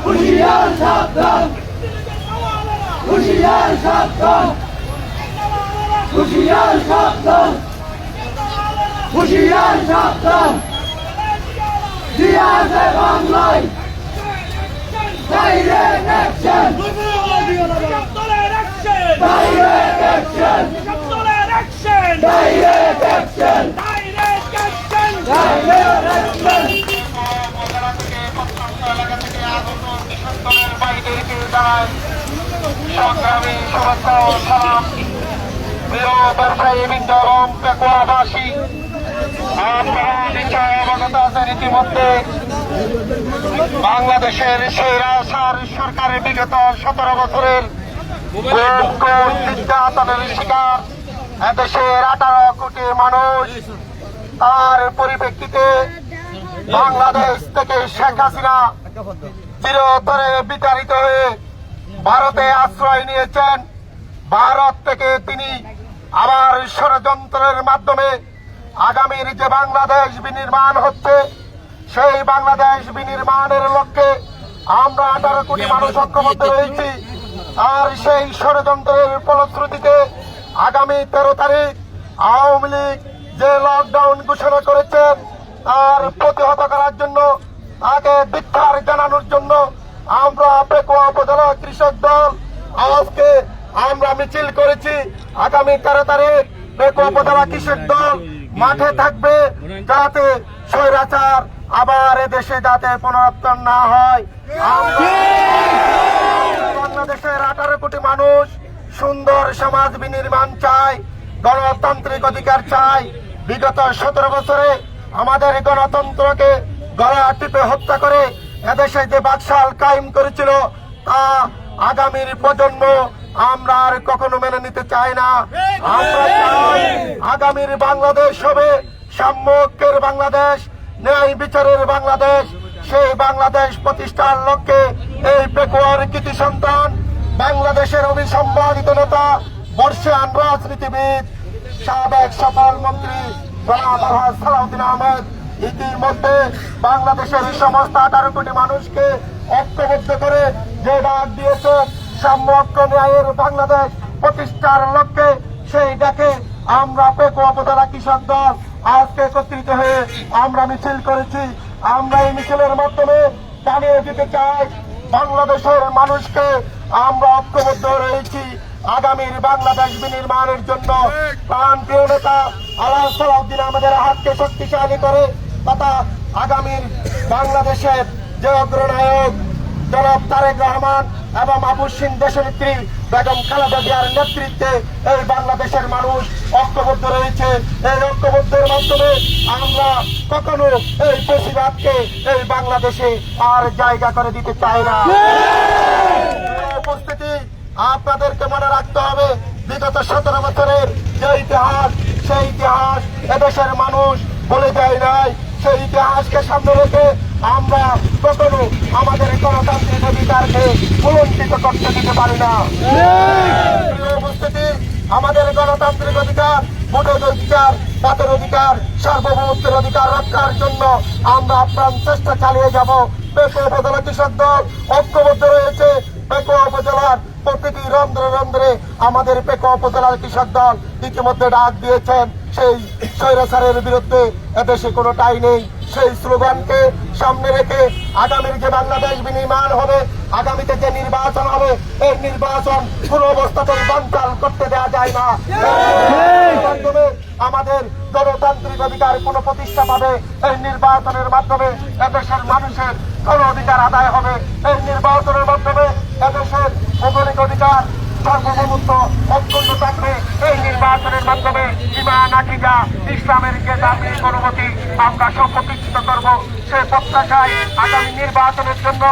হুঁশিয়ার সাবধান, হুঁশিয়ার সাবধান, হুঁশিয়ার সাবধান, হুঁশিয়ার সাবধান। দিয়া আছে বাংলায় direct action, direct action, direct action, direct action. সংগ্রামী শুভেচ্ছা ও সালাম। প্রিয় ব্যবসায়ী বৃন্দ এবং পেকুয়াবাসী, আপনারা নিশ্চয় অবগত আছেন ইতিমধ্যে বাংলাদেশের স্বৈরাচার সরকারের বিগত 17 বছরের নির্যাতনের শিকার দেশের 18 কোটি মানুষ। তার পরিপ্রেক্ষিতে বাংলাদেশ থেকে শেখ হাসিনা চিরতরে বিতাড়িত হয়ে ভারতে আশ্রয় নিয়েছেন। ভারত থেকে তিনি আবার ষড়যন্ত্রের মাধ্যমে আগামীর যে বাংলাদেশ বিনির্মাণ হচ্ছে, সেই বাংলাদেশ বিনির্মাণের লক্ষ্যে আমরা 18 কোটি মানুষ ঐক্যবদ্ধ রয়েছি। আর সেই ষড়যন্ত্রের ফলশ্রুতিতে আগামী 13 তারিখ আওয়ামী লীগ যে লকডাউন ঘোষণা করেছেন, তার প্রতিহত করার জন্য, তাকে ধিক্কার জানানোর জন্য আমরা পেকুয়া উপজেলা কৃষক দল আজকে আমরা মিছিল করেছি। আগামী 13 তারিখ পেকুয়া উপজেলা কৃষক দল মাঠে থাকবে, যাতে স্বৈরাচার আবার এদেশে যাতে পুনরুত্থান না হয়। বাংলাদেশের 18 কোটি মানুষ সুন্দর সমাজ বিনির্মাণ চায়, গণতান্ত্রিক অধিকার চায়। বিগত 17 বছরে আমাদের গণতন্ত্রকে গলা টিপে হত্যা করে এদেশে যে বাকশাল কায়েম করেছিল, তা আগামীর প্রজন্ম আমরা আর কখনো মেনে নিতে চাই না। আমরা চাই আগামীর বাংলাদেশ হবে সাম্যকের বাংলাদেশ, ন্যায় বিচারের বাংলাদেশ। সেই বাংলাদেশ প্রতিষ্ঠার লক্ষ্যে এই পেকুয়ার কৃতি সন্তান, বাংলাদেশের অবিসম্বাদিত নেতা, বর্ষিয়ান রাজনীতিবিদ, সাবেক সফল মন্ত্রী জনাব আলহাজ সালাউদ্দিন আহমেদ ইতিমধ্যে বাংলাদেশের সমস্ত 18 কোটি মানুষকে ঐক্যবদ্ধ করে যে ডাক দিয়েছে সাম্যক ন্যায়ের বাংলাদেশ প্রতিষ্ঠার লক্ষ্যে, সেই ডাকে আমরা পেকুয়া উপজেলা কৃষক দল আজকে একত্রিত হয়ে আমরা মিছিল করেছি। আমরা এই মিছিলের মাধ্যমে জানিয়ে দিতে চাই বাংলাদেশের মানুষকে আমরা ঐক্যবদ্ধ রয়েছি আগামীর বাংলাদেশ বিনির্মাণের জন্য। প্রাণপ্রিয় নেতা আলহাজ সালাউদ্দিন আমাদের হাতকে শক্তিশালী করে তথা আগামীর বাংলাদেশের যে অগ্রনায়ক জনাব তারেক রহমান এবং আপসহীন দেশনেত্রী বেগম খালেদা জিয়ার নেতৃত্বে এই বাংলাদেশের মানুষ ঐক্যবদ্ধ রয়েছে। এই ঐক্যবদ্ধের মাধ্যমে আমরা কখনো এই ফ্যাসিবাদকে এই বাংলাদেশে আর জায়গা করে দিতে চাই না। উপস্থিতি, আপনাদেরকে মনে রাখতে হবে বিগত 17 বছরের যে ইতিহাস, সেই ইতিহাস এদেশের মানুষ বলে যায় নাই। সেই ইতিহাসকে সামনে রেখে আমরা কখনো আমাদের গণতান্ত্রিক অধিকারকে কুলঙ্কিত করতে দিতে পারি না। উপস্থিতি, আমাদের গণতান্ত্রিক অধিকার, ভোটের অধিকার, মতের অধিকার, সার্বভৌমত্বের অধিকার রক্ষার জন্য আমরা আপ্রাণ চেষ্টা চালিয়ে যাব। পেকুয়া উপজেলা কৃষক দল ঐক্যবদ্ধ রয়েছে। পেকুয়া উপজেলার প্রতিটি রন্ধ্রে রন্ধ্রে আমাদের পেকুয়া উপজেলার কৃষক দল ইতিমধ্যে ডাক দিয়েছেন সেই স্বৈরাচারের বিরুদ্ধে এদেশে কোনো ঠাঁই নেই। সেই স্লোগানকে সামনে রেখে আগামীর যে বাংলাদেশ বিনির্মাণ হবে, আগামীতে যে নির্বাচন হবে, এই নির্বাচন কোনো অবস্থাতেই বানচাল করতে দেওয়া যায় না। মাধ্যমে আমাদের গণতান্ত্রিক অধিকার কোনো প্রতিষ্ঠা পাবে। এই নির্বাচনের মাধ্যমে এদেশের মানুষের কোন অধিকার আদায় হবে। এই নির্বাচনের মাধ্যমে এদেশের মৌলিক অধিকার, সার্বভৌমত্ব অক্ষুণ্ণ থাকবে। এই নির্বাচনের মাধ্যমে ইমান আকিদা ইসলামের যে ধার্মিক অনুমতি আমরা সব প্রতিষ্ঠিত করব। সে প্রত্যাশায় আগামী নির্বাচনের জন্য